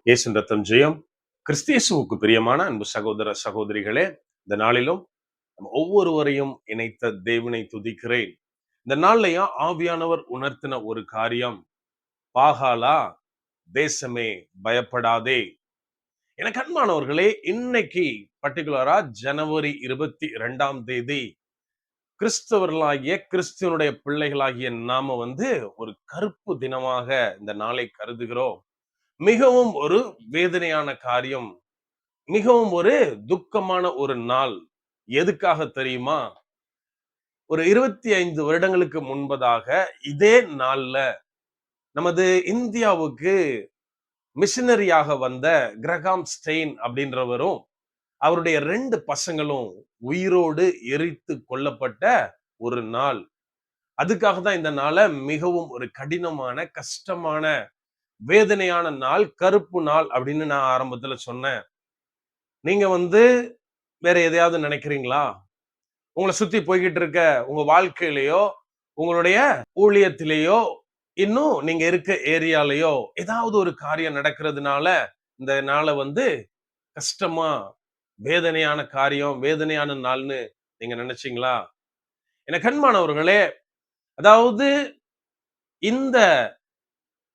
இயேசுவின் ரத்தம் ஜெயம். கிறிஸ்தியேசுவுக்கு பிரியமான அன்பு சகோதர சகோதரிகளே, இந்த நாளிலும் நம்ம ஒவ்வொருவரையும் இணைத்த தேவனை துதிக்கிறேன். இந்த நாள்லயும் ஆவியானவர் உணர்த்தின ஒரு காரியம், பாகாலா தேசமே பயப்படாதே. எனக்கு அன்பானவர்களே, இன்னைக்கு பர்டிகுலரா ஜனவரி 22 கிறிஸ்தவர்களாகிய கிறிஸ்துவனுடைய பிள்ளைகளாகிய நாம ஒரு கருப்பு தினமாக இந்த நாளை கருதுகிறோம். மிகவும் ஒரு வேதனையான காரியம், மிகவும் ஒரு துக்கமான ஒரு நாள். எதுக்காக தெரியுமா? ஒரு 25 வருடங்களுக்கு முன்பதாக இதே நாள்ல நமது இந்தியாவுக்கு மிஷனரியாக வந்த கிரகாம் ஸ்டெயின் அப்படின்றவரும் அவருடைய 2 பசங்களும் உயிரோடு எரித்து கொல்லப்பட்ட ஒரு நாள். அதுக்காக தான் இந்த நாளை மிகவும் ஒரு கடினமான, கஷ்டமான, வேதனையான நாள், கருப்பு நாள் அப்படின்னு நான் ஆரம்பத்துல சொன்னேன். நீங்க வேற எதையாவது நினைக்கிறீங்களா? உங்களை சுத்தி போய்கிட்டு இருக்க உங்க வாழ்க்கையிலயோ, உங்களுடைய ஊழியத்திலேயோ, இன்னும் நீங்க இருக்க ஏரியாலயோ ஏதாவது ஒரு காரியம் நடக்கிறதுனால இந்த நாளை கஷ்டமா, வேதனையான காரியம், வேதனையான நாள்னு நீங்க நினைச்சீங்களா? எனக்கு அன்பானவர்களே, அதாவது இந்த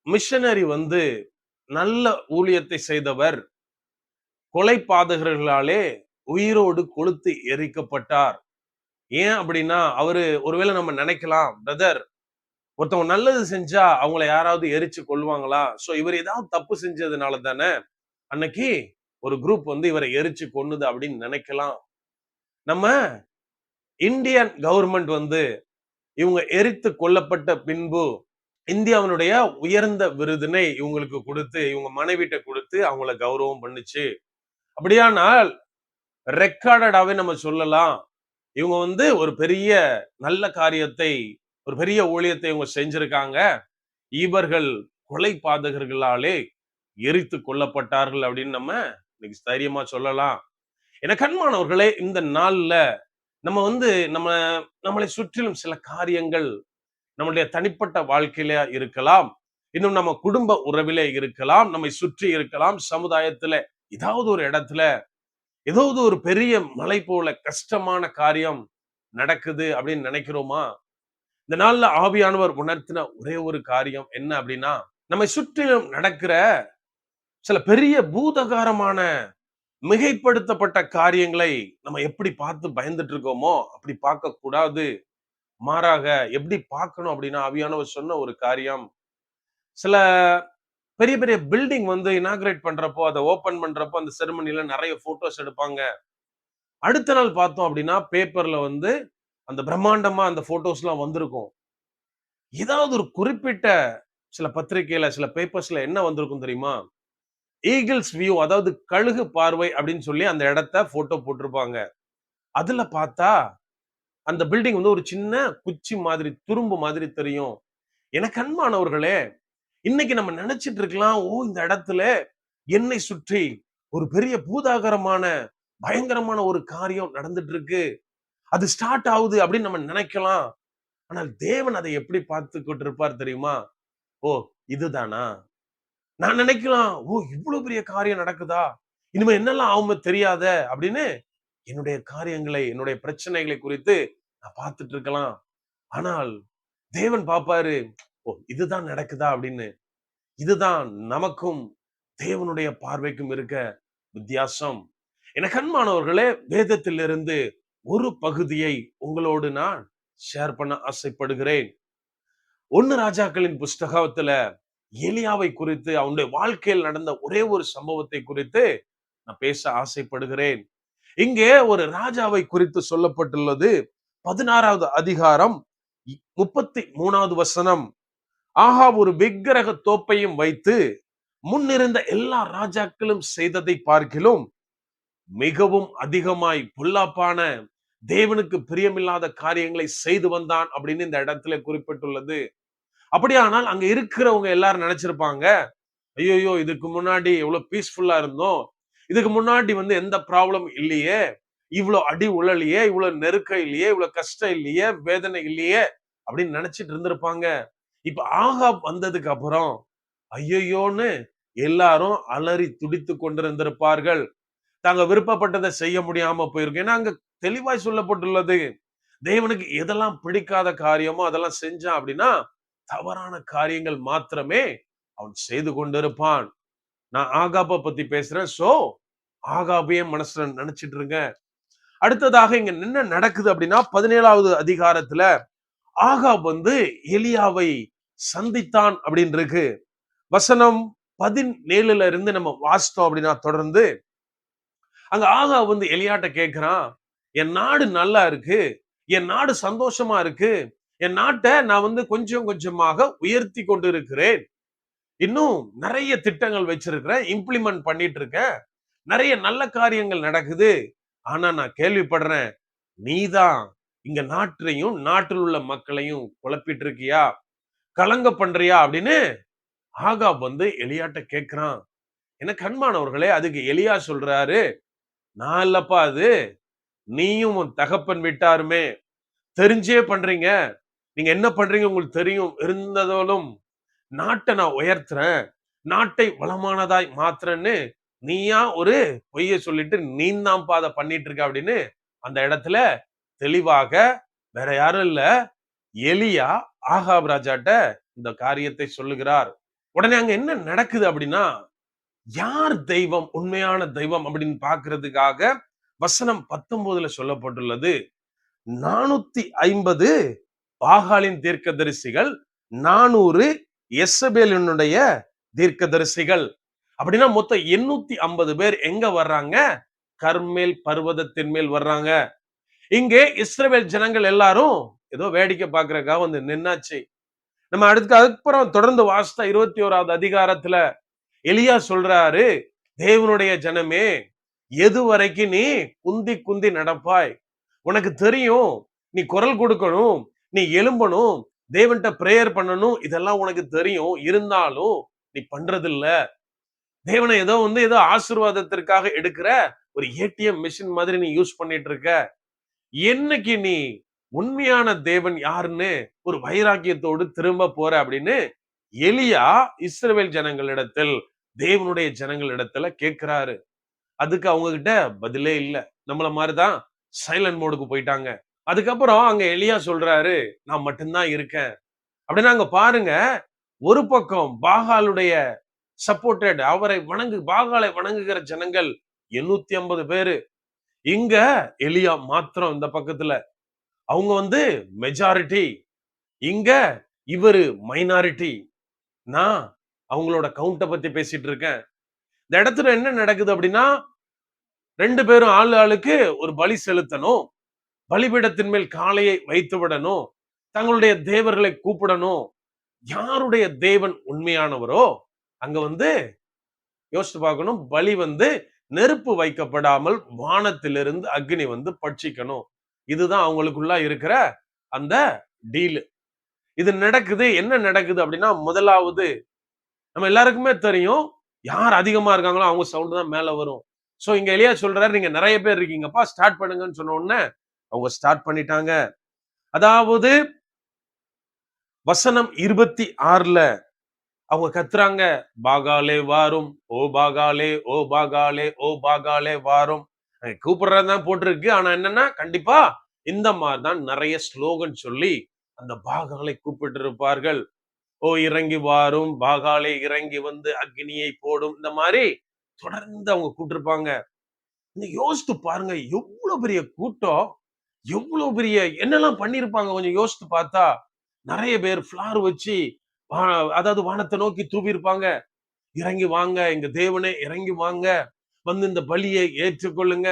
மிஷனரி நல்ல ஊழியத்தை செய்தவர் கொலை பாதகர்களாலே உயிரோடு கொளுத்து எரிக்கப்பட்டார். ஏன் அப்படின்னா, ஒருவேளை நம்ம நினைக்கலாம், பிரதர், ஒருத்தவங்க நல்லது செஞ்சா அவங்கள யாராவது எரிச்சு கொல்லுவாங்களா? சோ இவர் ஏதாவது தப்பு செஞ்சதுனால தானே அன்னைக்கு ஒரு குரூப் இவரை எரிச்சு கொன்னுது அப்படின்னு நினைக்கலாம். நம்ம இந்தியன் கவர்மெண்ட் இவங்க எரித்து கொல்லப்பட்ட பின்பு இந்தியாவினுடைய உயர்ந்த விருதினை இவங்களுக்கு கொடுத்து, இவங்க மனைவிட்ட கொடுத்து அவங்கள கௌரவம் பண்ணுச்சு. அப்படியானால் ரெக்கார்டடாவே நம்ம சொல்லலாம், இவங்க ஒரு பெரிய நல்ல காரியத்தை, ஒரு பெரிய ஊழியத்தை இவங்க செஞ்சிருக்காங்க. இவர்கள் கொலை பாதகர்களாலே எரித்து கொல்லப்பட்டார்கள் அப்படின்னு நம்ம இன்னைக்கு தைரியமா சொல்லலாம். எனக்கு அன்பானவர்களே, இந்த நாள்ல நம்ம நம்ம நம்மளை சுற்றிலும் சில காரியங்கள் நம்மளுடைய தனிப்பட்ட வாழ்க்கையில இருக்கலாம், இன்னும் நம்ம குடும்ப உறவிலே இருக்கலாம், நம்மை சுற்றி இருக்கலாம், சமுதாயத்துல ஏதாவது ஒரு இடத்துல ஏதாவது ஒரு பெரிய மலை போல கஷ்டமான காரியம் நடக்குது அப்படின்னு நினைக்கிறோமா? இந்த நாள்ல ஆவியானவர் உணர்த்தின ஒரே ஒரு காரியம் என்ன அப்படின்னா, நம்மை சுற்றிலும் நடக்கிற சில பெரிய பூதகாரமான மிகைப்படுத்தப்பட்ட காரியங்களை நம்ம எப்படி பார்த்து பயந்துட்டு இருக்கோமோ அப்படி பார்க்க கூடாது. மாறாக எப்படி பார்க்கணும் அப்படின்னா, ஆவியானவர் சொன்ன ஒரு காரியம், சில பெரிய பெரிய பில்டிங் இனாகிரேட் பண்றப்போ, அதை ஓபன் பண்றப்போ அந்த செரிமனில நிறைய போட்டோஸ் எடுப்பாங்க. அடுத்த நாள் பார்த்தோம் அப்படின்னா பேப்பர்ல அந்த பிரம்மாண்டமா அந்த போட்டோஸ் எல்லாம் வந்திருக்கும். ஏதாவது ஒரு குறிப்பிட்ட சில பத்திரிகையில, சில பேப்பர்ஸ்ல என்ன வந்திருக்கும் தெரியுமா? ஈகிள்ஸ் வியூ, அதாவது கழுகு பார்வை அப்படின்னு சொல்லி அந்த இடத்த போட்டோ போட்டிருப்பாங்க. அதுல பார்த்தா அந்த பில்டிங் ஒரு சின்ன குச்சி மாதிரி, துரும்பு மாதிரி தெரியும். எனக்கு அன்பானவர்களே, இன்னைக்கு நம்ம நினைச்சிட்டு இருக்கலாம், ஓ இந்த இடத்துல என்னை சுற்றி ஒரு பெரிய பூதாகரமான, பயங்கரமான ஒரு காரியம் நடந்துட்டு இருக்கு, அது ஸ்டார்ட் ஆகுது அப்படின்னு நம்ம நினைக்கலாம். ஆனால் தேவன் அதை எப்படி பார்த்துக்கிட்டு இருப்பார் தெரியுமா? ஓ இதுதானா? நான் நினைக்கலாம், ஓ இவ்வளவு பெரிய காரியம் நடக்குதா, இனிமே என்னெல்லாம் ஆகுமே தெரியாத அப்படின்னு என்னுடைய காரியங்களை, என்னுடைய பிரச்சனைகளை குறித்து நான் பார்த்துட்டு இருக்கலாம். ஆனால் தேவன் பார்ப்பாரு, ஓ இதுதான் நடக்குதா அப்படின்னு. இதுதான் நமக்கும் தேவனுடைய பார்வைக்கும் இருக்க வித்தியாசம். எனக்கு அன்பானவர்களே, வேதத்திலிருந்து ஒரு பகுதியை உங்களோடு நான் ஷேர் பண்ண ஆசைப்படுகிறேன். 1 ராஜாக்களின் புஸ்தகத்துல எலியாவை குறித்து, அவனுடைய வாழ்க்கையில் நடந்த ஒரே ஒரு சம்பவத்தை குறித்து நான் பேச ஆசைப்படுகிறேன். இங்கே ஒரு ராஜாவை குறித்து சொல்லப்பட்டுள்ளது. 16வது அதிகாரம் 33வது வசனம். ஆகாப் ஒரு விக்கிரக தோப்பையும் வைத்து முன்னிருந்த எல்லா ராஜாக்களும் செய்ததை பார்க்கிலும் மிகவும் அதிகமாய் பொல்லாப்பான, தேவனுக்கு பிரியமில்லாத காரியங்களை செய்து வந்தான் அப்படின்னு இந்த இடத்துல குறிப்பிட்டுள்ளது. அப்படியானால் அங்க இருக்கிறவங்க எல்லாரும் நினைச்சிருப்பாங்க, ஐயோ இதுக்கு முன்னாடி எவ்வளவு பீஸ்ஃபுல்லா இருந்தோம், இதுக்கு முன்னாடி எந்த ப்ராப்ளம் இல்லையே, இவ்வளவு அடி உழலையே, இவ்வளவு நெருக்கம் இல்லையே, இவ்வளவு கஷ்டம் இல்லையே, வேதனை இல்லையே அப்படின்னு நினைச்சிட்டு இருந்திருப்பாங்க. இப்ப ஆகாப் வந்ததுக்கு அப்புறம் ஐயோன்னு எல்லாரும் அலறி துடித்து கொண்டிருந்திருப்பார்கள். தாங்க விருப்பப்பட்டதை செய்ய முடியாம போயிருக்கு. ஏன்னா அங்க தெளிவாய் சொல்லப்பட்டுள்ளது. தேவனுக்கு எதெல்லாம் பிடிக்காத காரியமோ அதெல்லாம் செஞ்சான் அப்படின்னா தவறான காரியங்கள் மாத்திரமே அவன் செய்து கொண்டிருப்பான். நான் ஆகாப பத்தி பேசுறேன். சோ ஆகாபையே மனசுல நினைச்சிட்டு இருங்க. அடுத்ததாக இங்க என்ன நடக்குது அப்படின்னா 17வது அதிகாரத்துல ஆகாப் எலியாவை சந்தித்தான் அப்படின்னு இருக்கு. வசனம் 17ல இருந்து நம்ம வாசித்தோம் அப்படின்னா தொடர்ந்து அங்க ஆகாப் எலியாட்ட கேட்கிறான், என் நாடு நல்லா இருக்கு, என் நாடு சந்தோஷமா இருக்கு, என் நாட்டை நான் கொஞ்சம் கொஞ்சமாக உயர்த்தி கொண்டு இருக்கிறேன், இன்னும் நிறைய திட்டங்கள் வச்சிருக்கிறேன், இம்ப்ளிமெண்ட் பண்ணிட்டு இருக்கேன், நிறைய நல்ல காரியங்கள் நடக்குது. ஆனா நான் கேள்விப்படுறேன், நீதான் இங்க நாட்டையும் நாட்டில் உள்ள மக்களையும் குழப்பிட்டு இருக்கியா, கலங்க பண்றியா அப்படின்னு ஆகாப் எலியாட்ட கேட்கிறான். எனக்கு அன்பானவர்களே, அதுக்கு எலியா சொல்றாரு, நான் இல்லப்பா அது, நீயும் உன் தகப்பன் விட்டாருமே தெரிஞ்சே பண்றீங்க, நீங்க என்ன பண்றீங்க உங்களுக்கு தெரியும், இருந்ததாலும் நாட்டை நான் உயர்த்துறேன், நாட்டை வளமானதாய் மாத்துறேன்னு நீயா ஒரு பொய்ய சொல்லிட்டு நீ தான் அதை பண்ணிட்டு இருக்க அப்படின்னு அந்த இடத்துல தெளிவாக வேற யாரும் இல்ல, எலியா ஆகாப் ராஜாட்ட இந்த காரியத்தை சொல்லுகிறார். உடனே அங்க என்ன நடக்குது அப்படின்னா, யார் தெய்வம், உண்மையான தெய்வம் அப்படின்னு பாக்குறதுக்காக வசனம் 19ல சொல்லப்பட்டுள்ளது, 450 பாகாலின் தீர்க்கதரிசிகள், 400 எசபேலினுடைய தீர்க்கதரிசிகள், அப்படின்னா மொத்தம் 850 பேர் எங்க வர்றாங்க, கர்மேல் பர்வதத்தின் மேல் வர்றாங்க. இங்கே இஸ்ரவேல் ஜனங்கள் எல்லாரும் ஏதோ வேடிக்கை பார்க்கறதுக்காக நின்னாச்சு. நம்ம அதுக்கப்புறம் தொடர்ந்து வாசித்தா 21வது அதிகாரத்துல எலியா சொல்றாரு, தேவனுடைய ஜனமே, எது வரைக்கும் நீ குந்தி குந்தி நடப்பாய், உனக்கு தெரியும் நீ குரல் கொடுக்கணும், நீ எழும்பணும், தேவன்கிட்ட பிரேயர் பண்ணணும், இதெல்லாம் உனக்கு தெரியும், இருந்தாலும் நீ பண்றது இல்ல. தேவனை ஏதோ ஆசீர்வாதத்திற்காக எடுக்கிற ஒரு ஏடிஎம் மிஷின் மாதிரி நீ யூஸ் பண்ணிட்டு இருக்க. என்னைக்கு நீ உண்மையான தேவன் யாருன்னு ஒரு வைராக்கியத்தோடு திரும்ப போற அப்படின்னு எலியா இஸ்ரவேல் ஜனங்களிடத்தில், தேவனுடைய ஜனங்களிடத்துல கேட்கிறாரு. அதுக்கு அவங்க கிட்ட பதிலே இல்ல. நம்மள மாதிரிதான் சைலண்ட் மோடுக்கு போயிட்டாங்க. அதுக்கப்புறம் அங்க எலியா சொல்றாரு, நான் மட்டும்தான் இருக்கேன் அப்படின்னா அங்க பாருங்க, ஒரு பக்கம் பாகாலுடைய சப்போர்ட்டட், அவரை பாகாலை வணங்குகிற ஜனங்கள் 850 பேரு, இங்க எலியா மாத்திரம் இந்த பக்கத்துல, அவங்க மெஜாரிட்டி, இங்க இவரு மைனாரிட்டி. நான் அவங்களோட கவுண்ட பத்தி பேசிட்டு இருக்கேன். இந்த இடத்துல என்ன நடக்குது அப்படின்னா, 2 பேரும் ஆளுக்கு ஒரு பலி செலுத்தணும், பலிபீடத்தின் மேல் காளையை வைத்து விடணும், தங்களுடைய தேவர்களை கூப்பிடணும். யாருடைய தேவன் உண்மையானவரோ அங்க யோசிச்சு பார்க்கணும், பலி நெருப்பு வைக்கப்படாமல் வானத்திலிருந்து அக்னி பட்சிக்கணும். இதுதான் அவங்களுக்குள்ள இருக்கிற அந்த டீல். இது நடக்குது. என்ன நடக்குது அப்படின்னா, முதலாவது நம்ம எல்லாருக்குமே தெரியும், யார் அதிகமா இருக்காங்களோ அவங்க சவுண்ட் தான் மேல வரும். சோ இங்க எலியா சொல்றாரு, நீங்க நிறைய பேர் இருக்கீங்கப்பா, ஸ்டார்ட் பண்ணுங்கன்னு சொன்ன உடனே அவங்க ஸ்டார்ட் பண்ணிட்டாங்க. அதாவது வசனம் 26ல அவங்க கத்துறாங்க, பாகாலே வாரும், ஓ பாகாலே, ஓ பாகாலே, ஓ பாகாலே வாரும். கூப்பிடுறதுதான் போட்டிருக்கு. ஆனா என்னன்னா, கண்டிப்பா இந்த மாதிரிதான் நிறைய ஸ்லோகன் சொல்லி அந்த பாகாலை கூப்பிட்டு இருப்பார்கள். ஓ இறங்கி வாரும், பாகாலே இறங்கி அக்னியை போடும், இந்த மாதிரி தொடர்ந்து அவங்க கூப்பிட்டுருப்பாங்க. யோசித்து பாருங்க, எவ்வளவு பெரிய கூட்டம், எவ்வளவு பெரிய என்னெல்லாம் பண்ணிருப்பாங்க. கொஞ்சம் யோசித்து பார்த்தா நிறைய பேர் ஃபிளார் வச்சு, அதாவது வானத்தை நோக்கி தூவி இருப்பாங்க. இறங்கி வாங்க, எங்க தேவனே இறங்கி வாங்க, இந்த பலியை ஏற்றுக்கொள்ளுங்க.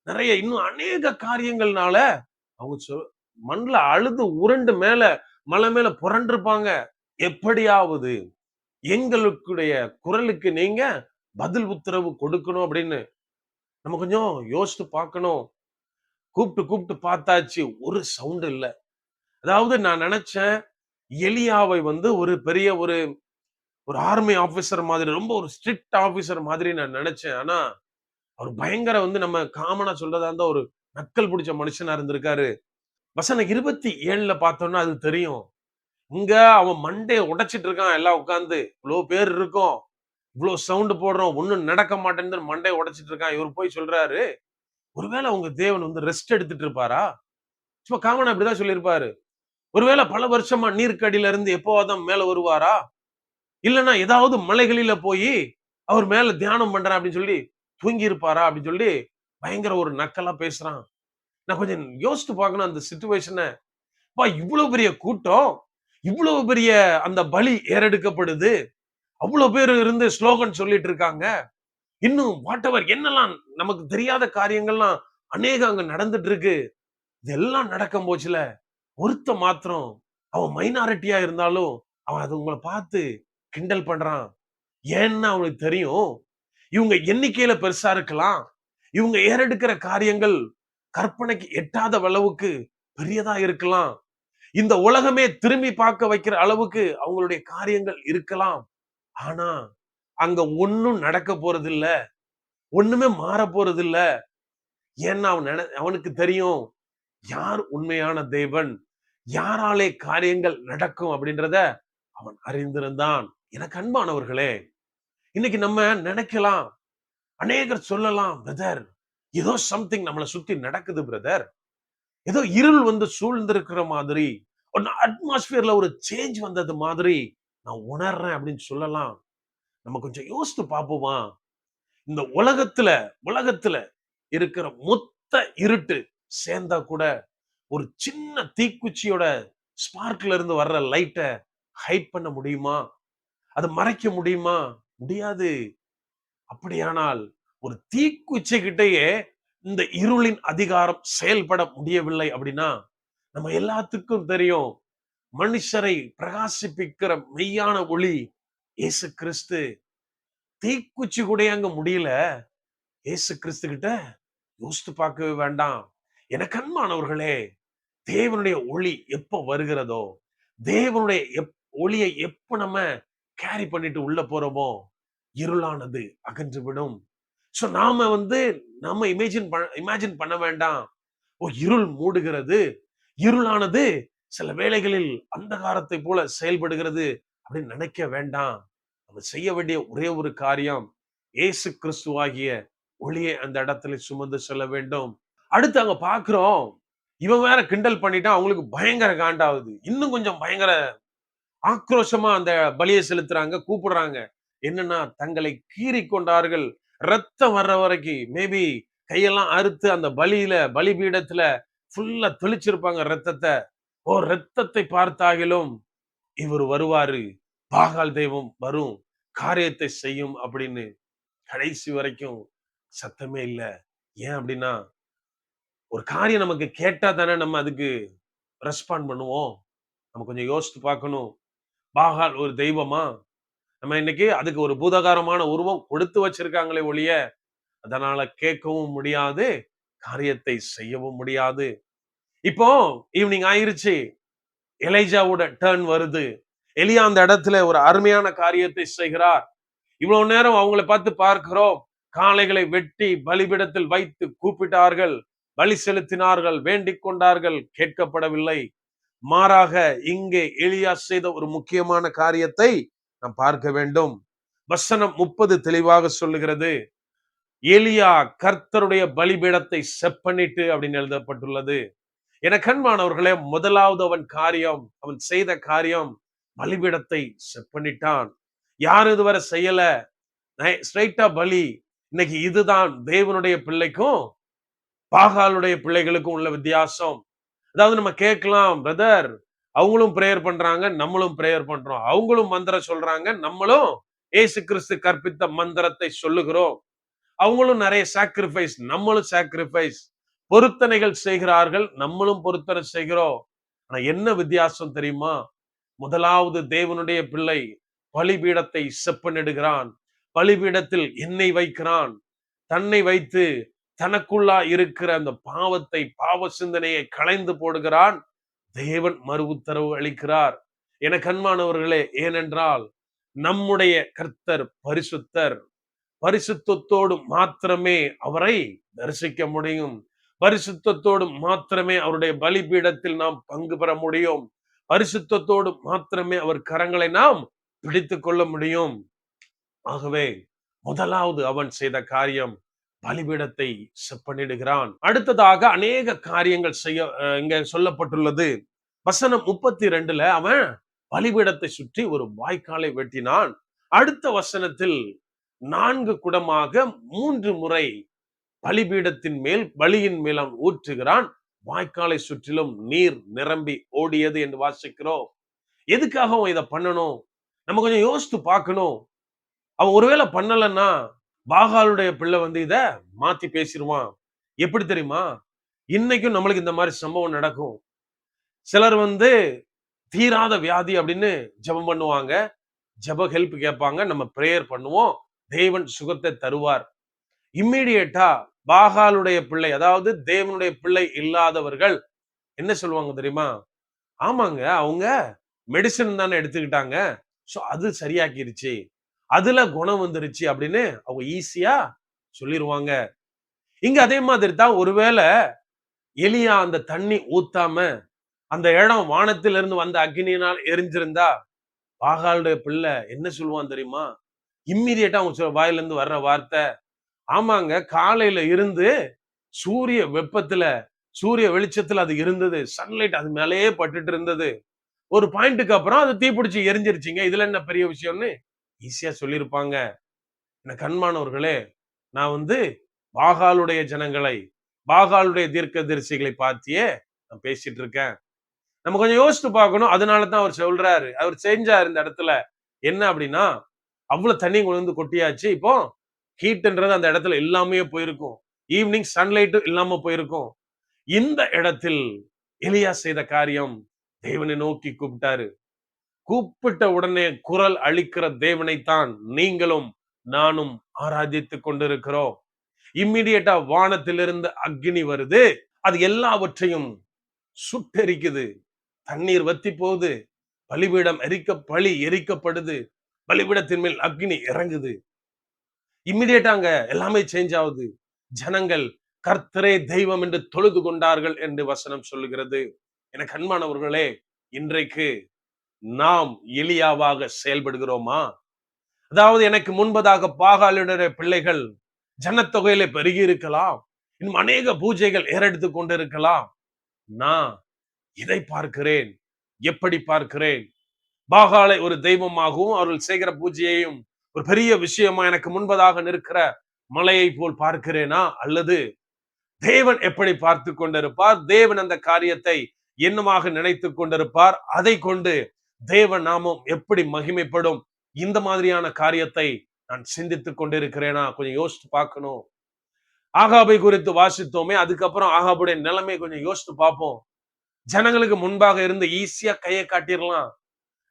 நிறைய இன்னும் அநேக காரியங்கள்னால அவங்க மண்ல அழுது உருண்டு மேல மலை மேல புரண்டிருப்பாங்க. எப்படியாவது எங்களுடைய குரலுக்கு நீங்க பதில் உத்தரவு கொடுக்கணும் அப்படின்னு நம்ம கொஞ்சம் யோசித்து பார்க்கணும். கூப்பிட்டு கூப்பிட்டு பார்த்தாச்சு, ஒரு சவுண்ட் இல்ல. அதாவது நான் நினைச்சேன், எலியாவை ஒரு பெரிய ஒரு ஆர்மி ஆபீசர் மாதிரி, ரொம்ப ஒரு ஸ்ட்ரிக்ட் ஆபீசர் மாதிரி நான் நினைச்சேன். ஆனா அவர் பயங்கர நம்ம காமனா சொல்றதா இருந்தா ஒரு நக்கல் பிடிச்ச மனுஷனா இருந்திருக்காரு. வசனம் 27ல பார்த்தோம்னா அது தெரியும். இங்க அவன் மண்டைய உடைச்சிட்டு இருக்கான், எல்லாம் உட்கார்ந்து இவ்வளவு பேர் இருக்கும். இவ்வளவு சவுண்ட் போடுறோம், ஒண்ணும் நடக்க மாட்டேன்னு மண்டையை உடைச்சிட்டு இருக்கான். இவர் போய் சொல்றாரு, ஒருவேளை உங்க தேவன் வந்து ரெஸ்ட் எடுத்துட்டு இருப்பாரா? சும்மா காமனா இப்படிதான் சொல்லியிருப்பாரு. ஒருவேளை பல வருஷமா நீர்க்கடியில இருந்து எப்போவாதான் மேல வருவாரா? இல்லன்னா ஏதாவது மலைகளில போய் அவர் மேல தியானம் பண்றேன் அப்படின்னு சொல்லி தூங்கி இருப்பாரா அப்படின்னு சொல்லி பயங்கர ஒரு நக்கலா பேசுறான். நான் கொஞ்சம் யோசித்து பார்க்கணும் அந்த சிச்சுவேஷன. இவ்வளவு பெரிய கூட்டம், இவ்வளவு பெரிய அந்த பலி ஏறெடுக்கப்படுது, அவ்வளவு பேர் இருந்து ஸ்லோகன் சொல்லிட்டு இருக்காங்க. இன்னும் வாட் எவர் என்னெல்லாம் நமக்கு தெரியாத காரியங்கள்லாம் அநேகம் அங்க நடந்துட்டு இருக்கு. இதெல்லாம் நடக்கும் போச்சுல ஒருத்த மாத்திரம் அவன் மைனாரிட்டியா இருந்தாலும் அவன் அது உங்களை பார்த்து கிண்டல் பண்றான். ஏன்னா அவனுக்கு தெரியும் இவங்க எண்ணிக்கையில பெருசா இருக்கலாம், இவங்க ஏறெடுக்கிற காரியங்கள் கற்பனைக்கு எட்டாத அளவுக்கு பெரியதா இருக்கலாம், இந்த உலகமே திரும்பி பார்க்க வைக்கிற அளவுக்கு அவங்களுடைய காரியங்கள் இருக்கலாம். ஆனா அங்க ஒண்ணும் நடக்க போறது இல்ல, ஒண்ணுமே மாற போறது இல்ல. ஏன்னா அவனுக்கு தெரியும் யார் உண்மையான தேவன், யாராலே காரியங்கள் நடக்கும் அப்படின்றத அவன் அறிந்திருந்தான். எனக்கு அன்பானவர்களே, இன்னைக்கு நம்ம நினைக்கலாம், அநேகர் சொல்லலாம், பிரதர் ஏதோ சம்திங் நம்மளை சுத்தி நடக்குது பிரதர், ஏதோ இருள் வந்து சூழ்ந்திருக்கிற மாதிரி, ஒரு அட்மாஸ்பியர்ல ஒரு சேஞ்ச் வந்தது மாதிரி நான் உணர்றேன் அப்படின்னு சொல்லலாம். நம்ம கொஞ்சம் யோசித்து பார்ப்போமா? இந்த உலகத்துல உலகத்துல இருக்கிற மொத்த இருட்டு சேர்ந்தா கூட ஒரு சின்ன தீக்குச்சியோட ஸ்பார்க்ல இருந்து வர்ற லைட்ட ஹைட் பண்ண முடியுமா? அதை மறைக்க முடியுமா? முடியாது. அப்படியானால் ஒரு தீக்குச்சி கிட்டயே இந்த இருளின் அதிகாரம் செயல்பட முடியவில்லை அப்படின்னா நம்ம எல்லாத்துக்கும் தெரியும், மனுஷரை பிரகாசிப்பிக்கிற மெய்யான ஒளி இயேசு கிறிஸ்து. தீக்குச்சி கூட அங்க முடியல, இயேசு கிறிஸ்து கிட்ட யோசித்து பார்க்கவே வேண்டாம். எனக்கு அன்பானவர்களே, தேவனுடைய ஒளி எப்ப வருகிறதோ, தேவனுடைய ஒளியை எப்ப நம்ம கேரி பண்ணிட்டு உள்ள போறோமோ, இருளானது அகன்றுவிடும். சோ நாம வந்து நம்ம இமேஜின் பண்ண வேண்டாம். ஓ, இருள் மூடுகிறது, இருளானது சில வேளைகளில் அந்தகாரத்தை போல செயல்படுகிறது அப்படின்னு நினைக்க வேண்டாம். நம்ம செய்ய வேண்டிய ஒரே ஒரு காரியம், இயேசு கிறிஸ்துவாகிய ஒளியை அந்த இடத்துல சுமந்து செல்ல வேண்டும். அடுத்து அங்க பாக்குறோம், இவன் வேற கிண்டல் பண்ணிட்டான், அவங்களுக்கு பயங்கர காண்டாவுது. இன்னும் கொஞ்சம் பயங்கர ஆக்ரோஷமா அந்த பலியை செலுத்துறாங்க, கூப்பிடுறாங்க. என்னன்னா தங்களை கீறி கொண்டார்கள், ரத்தம் வர்ற வரைக்கும் மேபி கையெல்லாம் அறுத்து அந்த பலிபீடத்துல ஃபுல்லா தெளிச்சிருப்பாங்க ரத்தத்தை. ஓ, ரத்தத்தை பார்த்தாகிலும் இவர் வருவாரு, பாகால் தெய்வம் வரும், காரியத்தை செய்யும் அப்படின்னு கடைசி வரைக்கும் சத்தமே இல்ல. ஏன் அப்படின்னா ஒரு காரியம் நமக்கு கேட்டா தானே நம்ம அதுக்கு ரெஸ்பாண்ட் பண்ணுவோம். நம்ம கொஞ்சம் யோசித்து பார்க்கணும். பாகால் ஒரு தெய்வமா? நம்ம இன்னைக்கு அதுக்கு ஒரு பூதகாரமான உருவம் கொடுத்து வச்சிருக்காங்களே ஒழிய அதனால கேட்கவும் முடியாது, காரியத்தை செய்யவும் முடியாது. இப்போ ஈவினிங் ஆயிருச்சு, எலைஜாவோட டர்ன் வருது. எலியா அந்த இடத்துல ஒரு அருமையான காரியத்தை செய்கிறார். இவ்வளவு நேரம் அவங்களை பார்த்து பார்க்கிறோம், காளைகளை வெட்டி பலிபிடத்தில் வைத்து கூப்பிட்டார்கள், பலி செலுத்தினார்கள், வேண்டிக் கொண்டார்கள், கேட்கப்படவில்லை. மாறாக இங்கே எலியா செய்த ஒரு முக்கியமான காரியத்தை நாம் பார்க்க வேண்டும். வசனம் 30 தெளிவாக சொல்லுகிறது, எலியா கர்த்தருடைய பலிபீடத்தை செப்பனிட்டு அப்படின்னு எழுதப்பட்டுள்ளது. என கண்மானவர்களே, முதலாவது அவன் செய்த காரியம் பலிபீடத்தை செப்பனிட்டான். யார் இதுவரை செய்யல, ஸ்ட்ரைட்டா பலி. இன்னைக்கு இதுதான் தேவனுடைய பிள்ளைக்கும் பாகாலுடைய பிள்ளைகளுக்கும் உள்ள வித்தியாசம். அதாவது நம்ம கேட்கலாம், பிரதர் அவங்களும் பிரேயர் பண்றாங்க, நம்மளும் பிரேயர் பண்றோம், அவங்களும் மந்திரம் சொல்றாங்க, நம்மளும் ஏசு கிறிஸ்து கற்பித்த மந்திரத்தை சொல்லுகிறோம், அவங்களும் நிறைய சாக்ரிஃபைஸ், நம்மளும் சாக்ரிஃபைஸ், பொருத்தனைகள் செய்கிறார்கள், நம்மளும் பொருத்தனை செய்கிறோம். ஆனா என்ன வித்தியாசம் தெரியுமா? முதலாவது தேவனுடைய பிள்ளை பலிபீடத்தை செப்பனிடுகிறான், பலிபீடத்தில் எண்ணெய் வைக்கிறான், தன்னை வைத்து தனக்குள்ளா இருக்கிற அந்த பாவ சிந்தனையை களைந்து போடுகிறான். தேவன் மறு உத்தரவு அளிக்கிறார். என கண்மானவர்களே, ஏனென்றால் நம்முடைய கர்த்தர் பரிசுத்தர். பரிசுத்தத்தோடு மாத்திரமே அவரை தரிசிக்க முடியும். பரிசுத்தத்தோடு மாத்திரமே அவருடைய பலிபீடத்தில் நாம் பங்கு பெற முடியும். பரிசுத்தத்தோடு மாத்திரமே அவர் கரங்களை நாம் பிடித்துக் கொள்ள முடியும். ஆகவே முதலாவது அவன் செய்த காரியம் பலிபீடத்தை செப்பனிடுகிறான். அடுத்ததாக அநேக காரியங்கள் செய்ய இங்க சொல்லப்பட்டுள்ளது. வசனம் 32ல அவன் பலிபீடத்தை சுற்றி ஒரு வாய்க்காலை வெட்டினான். அடுத்த வசனத்தில் 4 குடமாக 3 முறை பலிபீடத்தின் மேல் பலியின் மேல் அவன் ஊற்றுகிறான். வாய்க்காலை சுற்றிலும் நீர் நிரம்பி ஓடியது என்று வாசிக்கிறோம். எதுக்காக அவன் இதை பண்ணணும்? நம்ம கொஞ்சம் யோசித்து பார்க்கணும். அவன் ஒருவேளை பண்ணலன்னா பாகாலுடைய பிள்ளை இத மாத்தி பேசிடுவான். எப்படி தெரியுமா? இன்னைக்கும் நம்மளுக்கு இந்த மாதிரி சம்பவம் நடக்கும். சிலர் தீராத வியாதி அப்படின்னு ஜெபம் பண்ணுவாங்க. ஜெப ஹெல்ப் கேட்பாங்க. நம்ம பிரேயர் பண்ணுவோம். தேவன் சுகத்தை தருவார். இம்மீடியட்டா பாகாலுடைய பிள்ளை, அதாவது தேவனுடைய பிள்ளை இல்லாதவர்கள் என்ன சொல்லுவாங்க தெரியுமா? ஆமாங்க, அவங்க மெடிசன் தானே எடுத்துக்கிட்டாங்க, சோ அது சரியாக்கிருச்சு, அதுல குணம் வந்துருச்சு அப்படின்னு அவங்க ஈஸியா சொல்லிருவாங்க. இங்க அதே மாதிரி தான். ஒருவேளை எலியா அந்த தண்ணி ஊத்தாம அந்த இடம் வானத்திலிருந்து வந்த அக்னியினால் எரிஞ்சிருந்தா பாகாலுடைய பிள்ளை என்ன சொல்லுவான் தெரியுமா? இம்மீடியட்டா அவங்க வாயில இருந்து வர்ற வார்த்தை, ஆமாங்க, காலையில இருந்து சூரிய வெப்பத்துல, சூரிய வெளிச்சத்துல அது இருந்தது. சன்லைட் அது மேலேயே பட்டுட்டு இருந்தது. ஒரு பாயிண்ட்டுக்கு அப்புறம் அது தீப்பிடிச்சு எரிஞ்சிருச்சுங்க. இதுல என்ன பெரிய விஷயம்னு ஈஸியா சொல்லியிருப்பாங்க. எனக்கு அன்பானவர்களே, நான் பாகாலுடைய ஜனங்களை, பாகாலுடைய தீர்க்கதரிசிகளை பார்த்தியே நான் பேசிட்டு இருக்கேன். நம்ம கொஞ்சம் யோசித்து பார்க்கணும். அதனாலதான் அவர் சொல்றாரு, அவர் செஞ்சார் இந்த இடத்துல. என்ன அப்படின்னா, அவ்வளவு தண்ணி கொட்டியாச்சு. இப்போ ஹீட்ன்றது அந்த இடத்துல இல்லாமயே போயிருக்கும். ஈவினிங் சன்லைட் இல்லாம போயிருக்கும். இந்த இடத்தில் எலியா செய்த காரியம், தேவனை நோக்கி கூப்பிட்டாரு. கூப்பிட்ட உடனே குரல் அளிக்கிற தேவனைத்தான் நீங்களும் நானும் ஆராதித்துக் கொண்டிருக்கிறோம். இம்மிடியட்டா வானத்திலிருந்து அக்னி வருது. அது எல்லாவற்றையும் சுட்டெரிக்குது. தண்ணீர் வத்தி போகுது. பலிபீடம் பலி எரிக்கப்படுது. பலிபீடத்தின் மேல் அக்னி இறங்குது. இம்மிடியேட்டாங்க எல்லாமே சேஞ்ச் ஆகுது. ஜனங்கள் கர்த்தரே தெய்வம் என்று தொழுது கொண்டார்கள் என்று வசனம் சொல்லுகிறது. எனக்கு அன்பானவர்களே, இன்றைக்கு நாம் எலியாவாக செயல்படுகிறோமா? அதாவது எனக்கு முன்பதாக பாகாலுடைய பிள்ளைகள் ஜனத்தொகையில பெருகி இருக்கலாம். இன்னும் அநேக பூஜைகள் ஏறெடுத்து கொண்டிருக்கலாம். நான் இதை பார்க்கிறேன். எப்படி பார்க்கிறேன்? பாகாலை ஒரு தெய்வமாகவும் அவர்கள் செய்கிற பூஜையையும் ஒரு பெரிய விஷயமா எனக்கு முன்பதாக நிற்கிற மலையை போல் பார்க்கிறேனா? அல்லது தேவன் எப்படி பார்த்து கொண்டிருப்பார்? தேவன் அந்த காரியத்தை என்னமாக நினைத்துக் கொண்டிருப்பார்? அதை கொண்டு தேவ நாமம் எப்படி மகிமைப்படும்? இந்த மாதிரியான காரியத்தை நான் சிந்தித்துக் கொண்டிருக்கிறேனா? கொஞ்சம் யோசித்து பார்க்கணும். ஆகாபை குறித்து வாசித்தோமே, அதுக்கப்புறம் ஆகாபுடைய நிலைமை கொஞ்சம் யோசித்து பார்ப்போம். ஜனங்களுக்கு முன்பாக இருந்து ஈஸியா கையை காட்டிடலாம்.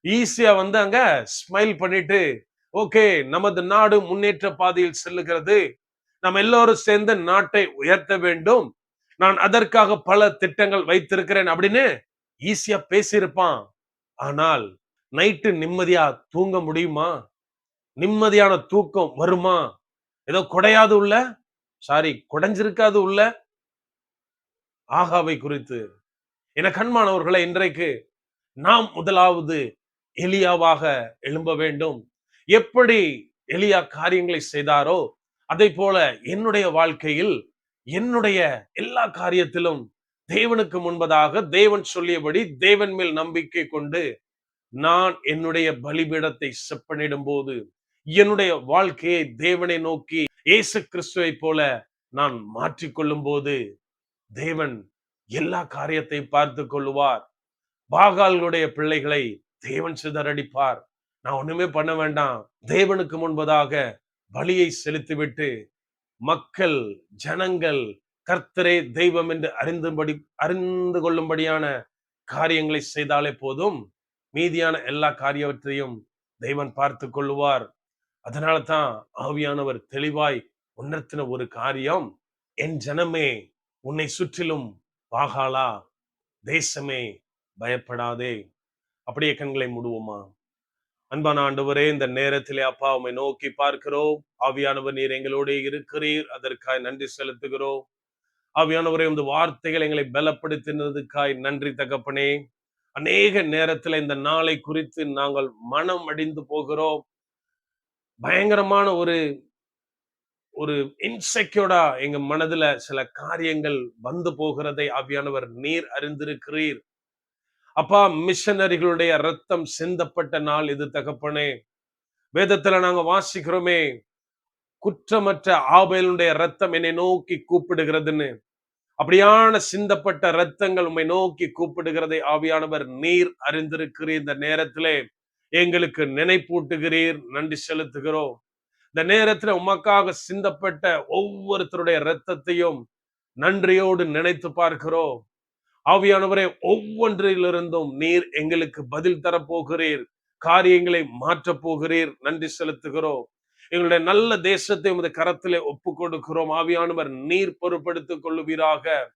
ஈஸியா அங்க ஸ்மைல் பண்ணிட்டு, ஓகே, நமது நாடு முன்னேற்ற பாதையில் செல்லுகிறது, நம்ம எல்லோரும் சேர்ந்து நாட்டை உயர்த்த வேண்டும், நான் அதற்காக பல திட்டங்கள் வைத்திருக்கிறேன் அப்படின்னு ஈஸியா பேசியிருப்பான். ஆனால் நைட்டு நிம்மதியா தூங்க முடியுமா? நிம்மதியான தூக்கம் வருமா? ஏதோ கொடையாது உள்ள, கொடைஞ்சிருக்காது உள்ள. ஆகாவை குறித்து என கண்மானவர்களை, இன்றைக்கு நாம் முதலாவது எலியாவாக எழும்ப வேண்டும். எப்படி எலியா காரியங்களை செய்தாரோ அதை போல என்னுடைய வாழ்க்கையில், என்னுடைய எல்லா காரியத்திலும் தேவனுக்கு முன்பதாக தேவன் சொல்லியபடி தேவன் மேல் நம்பிக்கை கொண்டு நான் என்னுடைய பலிபீடத்தை செப்பனிடும் போது, என்னுடைய வாழ்க்கையை தேவனை நோக்கி இயேசு கிறிஸ்துவை போல நான் மாற்றிக்கொள்ளும் போது, தேவன் எல்லா காரியத்தை பார்த்து கொள்ளுவார். பாகால்களுடைய பிள்ளைகளை தேவன் சிதறடிப்பார். நான் ஒண்ணுமே பண்ண வேண்டாம். தேவனுக்கு முன்பதாக பலியை செலுத்திவிட்டு மக்கள், ஜனங்கள் கர்த்தரே தெய்வம் என்று அறிந்து கொள்ளும்படியான காரியங்களை செய்தாலே போதும். மீதியான எல்லா காரியவற்றையும் தெய்வன் பார்த்து கொள்ளுவார். அதனால தான் ஆவியானவர் தெளிவாய் உணர்த்தின ஒரு காரியம், என் ஜனமே உன்னை சுற்றிலும் பாகாலா, தேசமே பயப்படாதே. அப்படியே கண்களை மூடுவோமா? அன்பான ஆண்டவரே, இந்த நேரத்திலே அப்பா உம்மை நோக்கி பார்க்கிறோம். ஆவியானவர் நீர் எங்களோட இருக்கிறீர், அதற்காய் நன்றி செலுத்துகிறோம். ஆவியானவரே, இந்த வார்த்தைகள் எங்களை பலப்படுத்தினதுக்காய் நன்றி தகப்பனே. அநேக நேரத்துல இந்த நாளை குறித்து நாங்கள் மனம் அடிந்து போகிறோம். பயங்கரமான ஒரு ஒரு இன்செக்யூர்டா எங்க மனதுல சில காரியங்கள் வந்து போகிறதை ஆவியானவர் நீர் அறிந்திருக்கிறீர். அப்பா, மிஷனரிகளுடைய ரத்தம் சிந்தப்பட்ட நாள் இது தகப்பனே. வேதத்துல நாங்க வாசிக்கிறோமே, குற்றமற்ற ஆபேலுடைய ரத்தம் என்னை நோக்கி கூப்பிடுகிறதுன்னு. அப்படியான சிந்தப்பட்ட ரத்தங்கள் உம்மை நோக்கி கூப்பிடுகிறதை ஆவியானவர் நீர் அறிந்திருக்கிறீர். இந்த நேரத்திலே எங்களுக்கு நினைப்பூட்டுகிறீர். நன்றி செலுத்துகிறோம். இந்த நேரத்துல உமக்காக சிந்தப்பட்ட ஒவ்வொருத்தருடைய இரத்தத்தையும் நன்றியோடு நினைத்து பார்க்கிறோம். ஆவியானவரே, ஒவ்வொன்றிலிருந்தும் நீர் எங்களுக்கு பதில் தரப்போகிறீர். காரியங்களை மாற்றப் போகிறீர். நன்றி செலுத்துகிறோம். எங்களுடைய நல்ல தேசத்தை உமது கரத்திலே ஒப்பு கொடுக்கிறோம். ஆவியானவர் நீர் பொறுப்படுத்திக் கொள்ளுவீராக.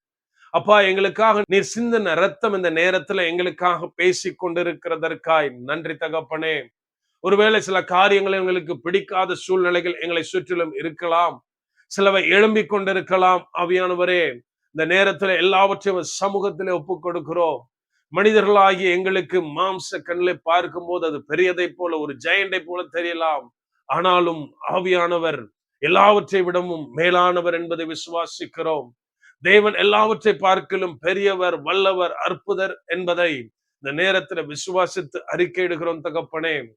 அப்பா, எங்களுக்காக நீர் சிந்தின ரத்தம் இந்த நேரத்துல எங்களுக்காக பேசிக் கொண்டிருக்கிறதற்காய் நன்றி தகப்பனே. ஒருவேளை சில காரியங்கள் எங்களுக்கு பிடிக்காத சூழ்நிலைகள் எங்களை சுற்றிலும் இருக்கலாம். சிலவை எழும்பிக் கொண்டிருக்கலாம். ஆவியானவரே, இந்த நேரத்துல எல்லாவற்றையும் சமூகத்திலே ஒப்புக் கொடுக்கிறோம். மனிதர்களாகிய எங்களுக்கு மாம்ச கண்ணிலே பார்க்கும் போது அது பெரியதை போல, ஒரு ஜெயண்டை போல தெரியலாம். ஆனாலும் ஆவியானவர் எல்லாவற்றை விடவும் மேலானவர் என்பதை விசுவாசிக்கிறோம். தேவன் எல்லாவற்றை பார்க்கலும் பெரியவர், வல்லவர், அற்புதர் என்பதை இந்த நேரத்துல விசுவாசித்து அறிக்கையிடுகிறோம் தகப்பனே.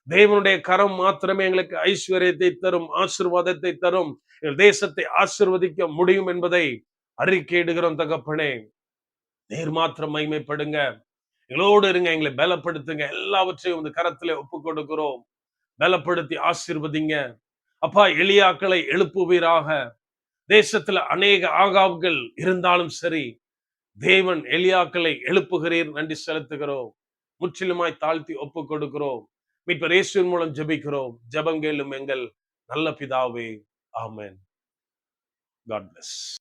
தேவனுடைய கரம் மாத்திரமே எங்களுக்கு ஐஸ்வர்யத்தை தரும், ஆசீர்வாதத்தை தரும், எங்கள் தேசத்தை ஆசீர்வதிக்க முடியும் என்பதை அறிக்கையிடுகிறோம் தகப்பனே. நீர் மாத்திரம் மகிமைப்படுங்க, எங்களோடு இருங்க, எங்களை பலப்படுத்துங்க. எல்லாவற்றையும் இந்த கரத்திலே ஒப்பு கொடுக்கிறோம். பலப்படுத்தி ஆசீர்வதிங்க. அப்பா, எளியாக்களை எழுப்புவீராக. தேசத்துல அநேக ஆகாப்கள் இருந்தாலும் சரி, தேவன் எலியாக்களை எழுப்புகிறீர். நன்றி செலுத்துகிறோம். முற்றிலுமாய் தாழ்த்தி ஒப்பு கொடுக்கிறோம். மீட்பர் இயேசுவின் மூலம் ஜெபிக்கிறோம். ஜெபம் கேளும் எங்கள் நல்ல பிதாவே. ஆமென். God bless.